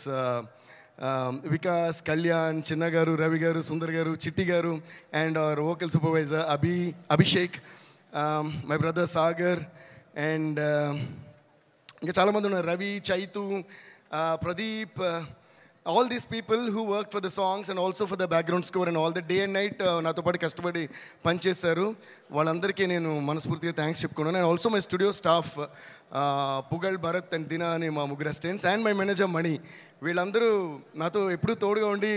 producers, Vikas, Kalyan, Chinna garu, Ravi garu, Sundar garu, Chitti garu, and our vocal supervisor Abhishek, my brother Sagar, and ఇంకా చాలా మంది ఉన్నారు, Ravi, Chaitu, Pradeep, all these people who worked for the songs and also for the background score and all the day and night నాతో పాటు కష్టపడి పనిచేశారు. వాళ్ళందరికీ నేను మనస్ఫూర్తిగా థ్యాంక్స్ చెప్పుకున్నాను. And also my studio staff Pugal, Bharath and Dina అని మా ముగ్గురు assistants, and my manager Mani, వీళ్ళందరూ నాతో ఎప్పుడూ తోడుగా ఉండి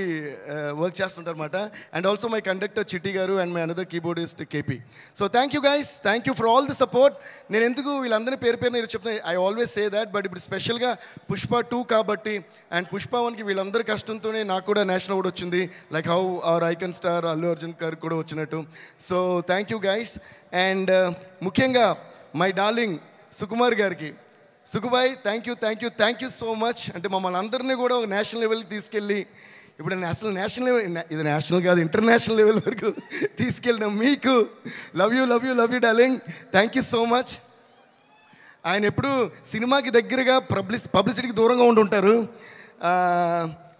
వర్క్ చేస్తుంటారు అనమాట. And also my conductor Chitti garu and my another keyboardist KP. So thank you guys, thank you for all the support. నేను ఎందుకు వీళ్ళందరినీ పేరు పేరున చెప్తాను, I always say that, but ఇప్పుడు స్పెషల్గా పుష్ప 2 కాబట్టి అండ్ పుష్ప 1కి వీళ్ళందరి కష్టంతోనే నాకు కూడా నేషనల్ అవార్డు వచ్చింది, like how our icon star Allu Arjun గారు కూడా వచ్చినట్టు. So thank you guys. And ముఖ్యంగా మై డార్లింగ్ సుకుమార్ గారికి, Sukubai thank you so much. అంటే మమ్మల్ని అందరినీ కూడా ఒక నేషనల్ లెవెల్కి తీసుకెళ్ళి, ఇప్పుడు నేషనల్ లెవెల్, ఇది నేషనల్ కాదు ఇంటర్నేషనల్ లెవెల్ వరకు తీసుకెళ్ళిన మీకు love you darling, thank you so much. ఆయన ఎప్పుడు సినిమాకి దగ్గరగా పబ్లిసిటీకి దూరంగా ఉంటుంటారు,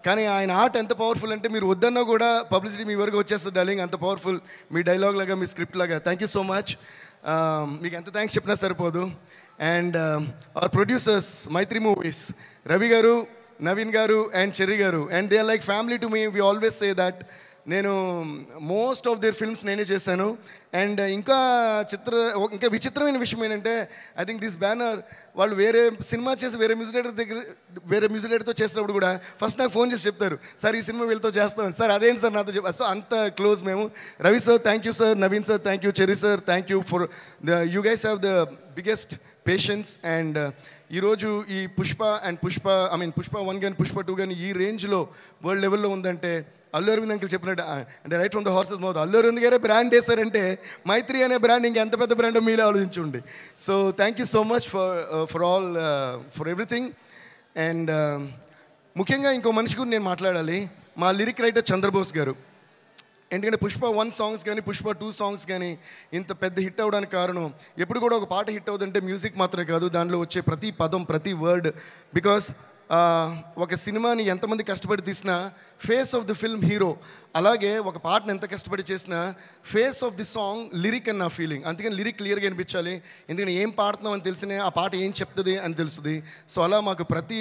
కానీ ఆయన ఆర్ట్ ఎంత పవర్ఫుల్ అంటే మీరు వద్దన్నా కూడా పబ్లిసిటీ మీ వరకు వచ్చేస్తుంది డార్లింగ్, అంత పవర్ఫుల్ మీ డైలాగ్ లాగా, మీ స్క్రిప్ట్ లాగా. Thank you so much. మీకు ఎంత థ్యాంక్స్ చెప్పినా సరిపోదు. And our producers Mythri Movies, Ravi garu, Naveen garu and Cherry garu, and they are like family to me. We always say that. నేను మోస్ట్ ఆఫ్ దేర్ ఫిల్మ్స్ నేనే చేశాను. అండ్ ఇంకా విచిత్రమైన విషయం ఏంటంటే, ఐ థింక్ దిస్ బ్యానర్ వాళ్ళు వేరే సినిమా చేసి వేరే మ్యూజిక్ డైరెక్టర్తో చేసినప్పుడు కూడా ఫస్ట్ నాకు ఫోన్ చేసి చెప్తారు, సార్ ఈ సినిమా వీళ్ళతో చేస్తామని. సార్ అదేంటి సార్ నాతో చెప్పారు. సో అంత క్లోజ్ మేము. Ravi sir thank you sir, Naveen sir thank you, cherry sir thank you for you guys have the biggest patience. And ఈరోజు ఈ పుష్ప 1 కానీ పుష్ప 2 కానీ ఈ రేంజ్లో వరల్డ్ లెవెల్లో ఉందంటే అల్లు అరవింద్ అంకుల్ చెప్పినట్టు, అంటే right from the horse's mouth, Allu Aravind గారే బ్రాండ్ వేశారంటే మైత్రి అనే బ్రాండ్ ఇంకెంత పెద్ద బ్రాండ్ మీరే ఆలోచించండి. So thank you so much for everything. And ముఖ్యంగా ఇంకో మనిషి గురించి నేను మాట్లాడాలి, మా లిరిక్ రైటర్ చంద్రబోస్ గారు. ఎందుకంటే పుష్ప 1 సాంగ్స్ కానీ పుష్ప 2 సాంగ్స్ కానీ ఇంత పెద్ద హిట్ అవ్వడానికి కారణం, ఎప్పుడు కూడా ఒక పాట హిట్ అవుతుందంటే మ్యూజిక్ మాత్రమే కాదు, దానిలో వచ్చే ప్రతి పదం, ప్రతి వర్డ్. బికాస్ ఒక సినిమాని ఎంతమంది కష్టపడి తీసినా face of the film hero, అలాగే ఒక పాటను ఎంత కష్టపడి చేసినా face of the song lyric అని నా ఫీలింగ్. అందుకని లిరిక్ క్లియర్గా అనిపించాలి, ఎందుకంటే ఏం పాడుతున్నాం అని తెలిసినే ఆ పాట ఏం చెప్తుంది అని తెలుస్తుంది. సో అలా మాకు ప్రతి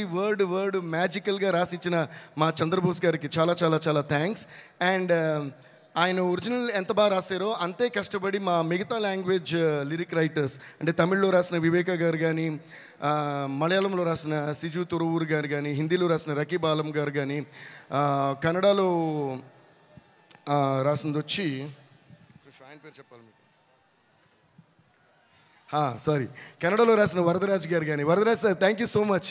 వర్డ్ మ్యాజికల్గా రాసిచ్చిన మా చంద్రబోస్ గారికి చాలా చాలా చాలా థ్యాంక్స్. అండ్ ఆయన ఒరిజినల్ ఎంత బాగా రాశారో అంతే కష్టపడి మా మిగతా లాంగ్వేజ్ లిరిక్ రైటర్స్, అంటే తమిళ్లో రాసిన వివేక గారు కానీ, మలయాళంలో రాసిన సిజు తురువూరు గారు కానీ, హిందీలో రాసిన రకీబ్ ఆలం గారు కానీ, కన్నడలో రాసింది వచ్చి ఆయన పేరు చెప్పాలి మీకు, సారీ, కన్నడలో రాసిన వరదరాజ్ గారు కానీ. Varadaraj sir thank you so much.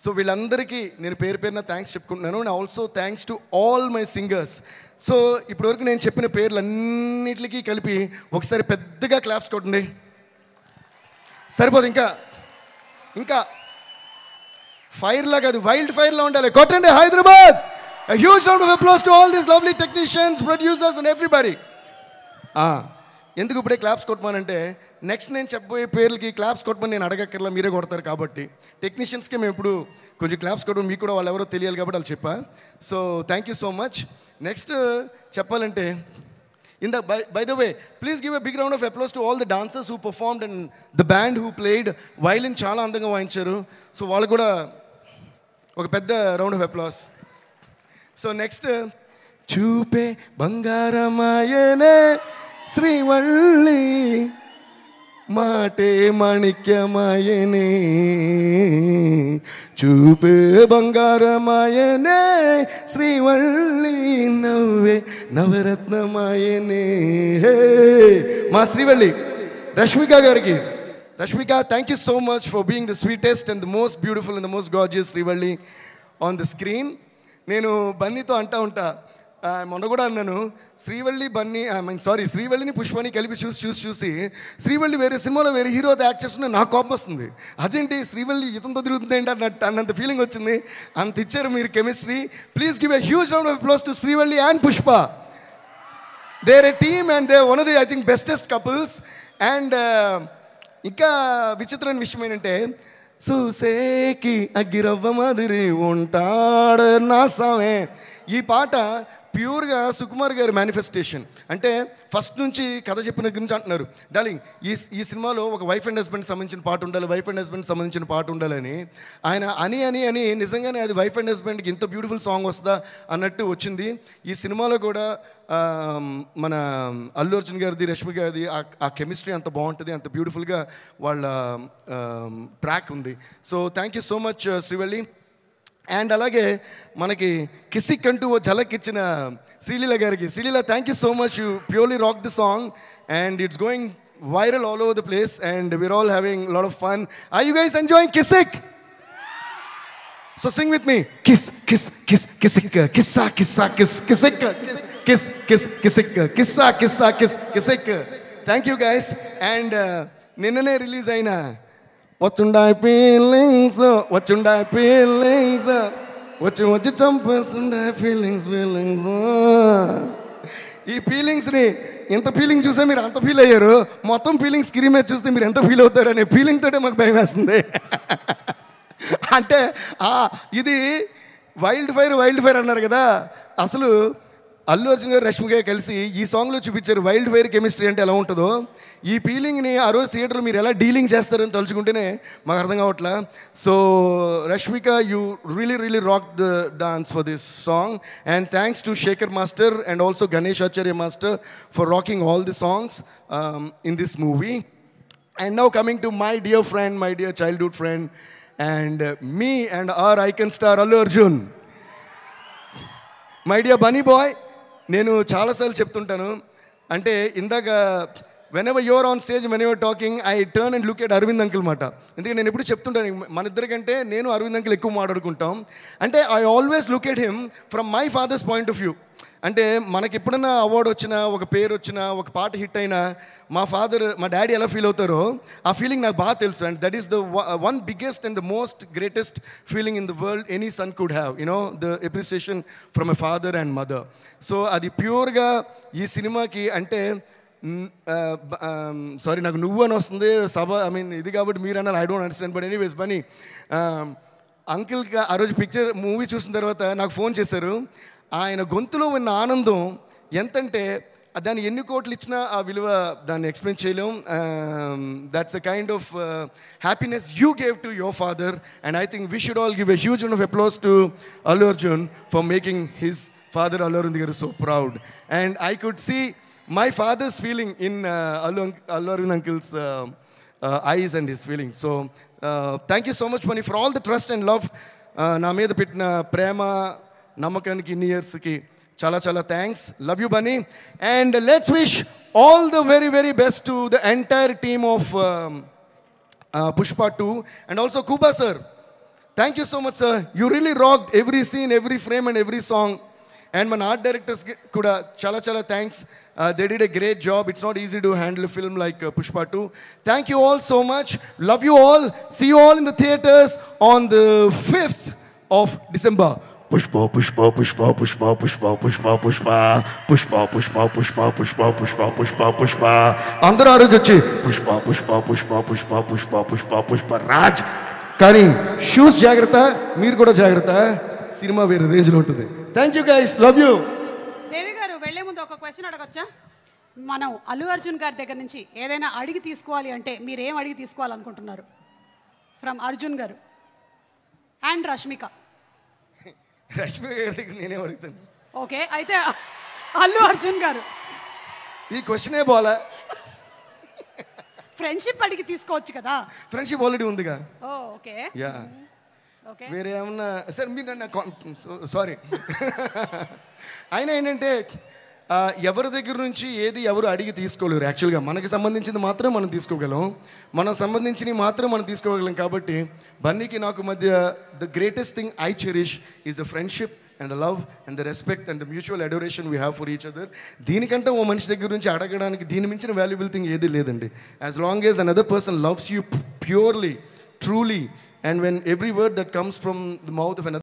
So వీళ్ళందరికీ నేను పేరు పేరున థ్యాంక్స్ చెప్పుకుంటున్నాను. And also thanks to all my singers. So ఇప్పటివరకు నేను చెప్పిన పేర్లన్నిటికీ కలిపి ఒకసారి పెద్దగా క్లాప్స్ కొట్టండి. సరిపోదు, ఇంకా ఫైర్లా కాదు, వైల్డ్ ఫైర్లా ఉండాలి. కొట్టండి Hyderabad. A huge round of applause to all these lovely technicians, producers and everybody. ఎందుకు ఇప్పుడే క్లాప్స్ కొట్టమనంటే, నెక్స్ట్ నేను చెప్పబోయే పేర్లకి క్లాప్స్ కొట్టమని నేను అడగక్కర్లా, మీరే కొడతారు కాబట్టి. టెక్నీషియన్స్కి మేము ఇప్పుడు కొంచెం క్లాప్స్ కొట్టడం, మీకు కూడా వాళ్ళు ఎవరో తెలియాలి కాబట్టి వాళ్ళు చెప్పా. So thank you so much. Next చెప్పాలంటే, by the way, please give a big round of applause to all the dancers who performed and the band who played. Violin చాలా అందంగా వాయించారు. సో వాళ్ళు కూడా ఒక పెద్ద round of applause. So next, చూపే బంగారమాయనే శ్రీవల్లి, మాటే మాణిక్యమాయనే, చూపే బంగారమాయనే శ్రీవల్లి, నవ్వే నవరత్నమాయనే. మా శ్రీవల్లి రష్మిక గారికి, Rashmika thank you so much for being the sweetest and the most beautiful and the most gorgeous Srivalli on the screen. నేను బన్నీతో ఉంటా, మొన్న కూడా అన్నాను, శ్రీవల్లిని పుష్పని కలిపి చూసి శ్రీవల్లి వేరే సినిమాలో వేరే హీరోతో యాక్ట్ చేస్తున్నా నాకు కోపం వస్తుంది. అదేంటి శ్రీవల్లి ఇతంతో తిరుగుతుంది ఏంటి అన్నంత ఫీలింగ్ వచ్చింది. అంత ఇచ్చారు మీరు chemistry. Please give a huge round of applause to Srivalli and Pushpa. They are a team and they one of the I think bestest couples. And ఇంకా విచిత్రమైన విషయం ఏంటంటే, చూసేకి అగ్గిరవ్వ మాదిరి ఉంటాడు నా సామే. ఈ పాట ప్యూర్గా సుకుమార్ గారి మేనిఫెస్టేషన్. అంటే ఫస్ట్ నుంచి కథ చెప్పిన దగ్గర నుంచి అంటున్నారు, డార్లింగ్ ఈ సినిమాలో ఒక వైఫ్ అండ్ హస్బెండ్ సంబంధించిన పాట ఉండాలి, వైఫ్ అండ్ హస్బెండ్ సంబంధించిన పాట ఉండాలని ఆయన అని నిజంగానే అది వైఫ్ అండ్ హస్బెండ్కి ఇంత బ్యూటిఫుల్ సాంగ్ వస్తుందా అన్నట్టు వచ్చింది. ఈ సినిమాలో కూడా మన అల్లు అర్జున్ గారిది, రష్మి గారిది ఆ కెమిస్ట్రీ అంత బాగుంటుంది, అంత బ్యూటిఫుల్గా వాళ్ళ ట్రాక్ ఉంది. So thank you so much Srivalli. And అలాగే మనకి కిసిక్ అంటూ ఓ ఝలక్ ఇచ్చిన శ్రీలీల గారికి, Sreeleela thank you so much, you purely rock the song and it's going viral all over the place and we're all having lot of fun. Are you guys enjoying Kissik? So sing with me, kiss kiss kiss Kissik, కిస్సా కిస్సా kiss Kissik, kiss kiss Kissik, కిస్సా కిస్సా kiss Kissik. Thank you guys. And నిన్ననే release అయిన వచ్చుండాయి feelings, వచ్చుండాయి feelings, వచ్చి చంపేస్తుండే feelings. ఈ ఫీలింగ్స్ని ఎంత ఫీలింగ్ చూసే మీరు అంత ఫీల్ అయ్యారు, మొత్తం ఫీలింగ్స్ స్క్రీన్ మీద చూస్తే మీరు ఎంత ఫీల్ అవుతారు అనే ఫీలింగ్ తోటే మాకు భయం వేస్తుంది. అంటే ఇది వైల్డ్ ఫైర్ అన్నారు కదా, అసలు అల్లు అర్జున్ గారు రష్మి గారు కలిసి ఈ సాంగ్లో చూపించారు వైల్డ్ ఫైర్ కెమిస్ట్రీ అంటే ఎలా ఉంటుందో. ఈ ఫీలింగ్ని ఆ రోజు థియేటర్లో మీరు ఎలా డీలింగ్ చేస్తారని తలుచుకుంటేనే మాకు అర్థం కావట్లా. So Rashmika, you really rock the dance for this song and thanks to Shekar master and also Ganesh Acharya master for rocking all the songs in this movie. And now coming to my dear friend, my dear childhood friend and me and our icon star Allu Arjun, my dear Bunny boy. నేను చాలాసార్లు చెప్తుంటాను, అంటే ఇందాక whenever you're on stage, when you're talking, I turn and look at Aravind uncle మాట. ఎందుకంటే నేను ఎప్పుడు చెప్తుంటాను, మన ఇద్దరికంటే నేను అరవింద్ అంకుల్ ఎక్కువ మాట్లాడుకుంటాం. అంటే I always look at him from my father's point of view. అంటే మనకి ఎప్పుడన్నా అవార్డు వచ్చినా, ఒక పేరు వచ్చినా, ఒక పాట హిట్ అయినా మా డాడీ ఎలా ఫీల్ అవుతారో ఆ ఫీలింగ్ నాకు బాగా తెలుసు. And that is the one biggest and the most greatest feeling in the world any son could have, you know, the appreciation from a father and mother. So అది ప్యూర్గా ఈ సినిమాకి అంటే సారీ నాకు నువ్వు అని వస్తుంది సభ, ఐ మీన్ ఇది కాబట్టి మీరు అన్నారు, I don't understand. But anyways Bunny అంకిల్కి ఆ రోజు మూవీ చూసిన తర్వాత నాకు ఫోన్ చేశారు. ఆయన గొంతులో ఉన్న ఆనందం ఎంతంటే దాన్ని ఎన్ని కోట్లు ఇచ్చినా ఆ విలువ దాన్ని ఎక్స్ప్లెయిన్ చేయలేం. That's a kind of happiness you gave to your father and I think we should all give a huge of applause to Allu Arjun for making his father Allu Arvind garu so proud. And I could see my father's feeling in Allu Arvind uncle's eyes and his feelings. So thank you so much Mani for all the trust and love na meeda pettina prema namakaniki in years ki chala thanks. Love you Bunny. And let's wish all the very best to the entire team of Pushpa 2 and also Kuba sir. Thank you so much sir, you really rocked every scene, every frame and every song. And my art directors kuda chala thanks. They did a great job. It's not easy to handle a film like Pushpa 2. Thank you all so much. Love you all. See you all in the theaters on the 5th of December. Pushpa Pushpa Pushpa Pushpa Pushpa Pushpa Pushpa Pushpa Pushpa Pushpa Pushpa Pushpa Pushpa Pushpa అందరూ ఆరోగ్యొచ్చి Pushpa Pushpa Pushpa Pushpa Pushpa Pushpa Pushpa Raj. కానీ shoes జాగ్రత్త, మీరు కూడా జాగ్రత్త, cinema వేరే రేంజ్లో ఉంటుంది. Thank you guys, love you. Devi garu వెళ్లే ముందు ఒక క్వశ్చన్ అడగొచ్చా? మనం అల్లు అర్జున్ గారి దగ్గర నుంచి ఏదైనా అడిగి తీసుకోవాలి అంటే మీరు ఏం అడిగి తీసుకోవాలనుకుంటున్నారు? ఫ్రమ్ అర్జున్ గారు అండ్ రష్మిక. రష్మిక గారి దగ్గర నేనేం అడుగుతాను? ఓకే, అయితే అల్లు అర్జున్ గారు ఈ క్వశ్చనే బాలా. ఫ్రెండ్షిప్ అడిగి తీసుకోవచ్చు కదా? ఫ్రెండ్షిప్ ఆల్రెడీ ఉందిగా. ఓ ఓకే, యా. వేరే ఏమన్నా సార్ మీరు నన్ను సారీ. అయినా ఏంటంటే ఎవరి దగ్గర నుంచి ఏది ఎవరు అడిగి తీసుకోలేరు. యాక్చువల్గా మనకి సంబంధించింది మాత్రం మనం తీసుకోగలం, మనకు సంబంధించినవి మాత్రం మనం తీసుకోగలం. కాబట్టి బన్నీకి నాకు మధ్య the greatest thing I cherish is the friendship and the love and the respect and the mutual adoration we have for each other. దీనికంటే ఓ మనిషి దగ్గర నుంచి అడగడానికి దీని మించిన వాల్యుబుల్ థింగ్ ఏది లేదండి. As long as another person loves you purely, truly, and when every word that comes from the mouth of another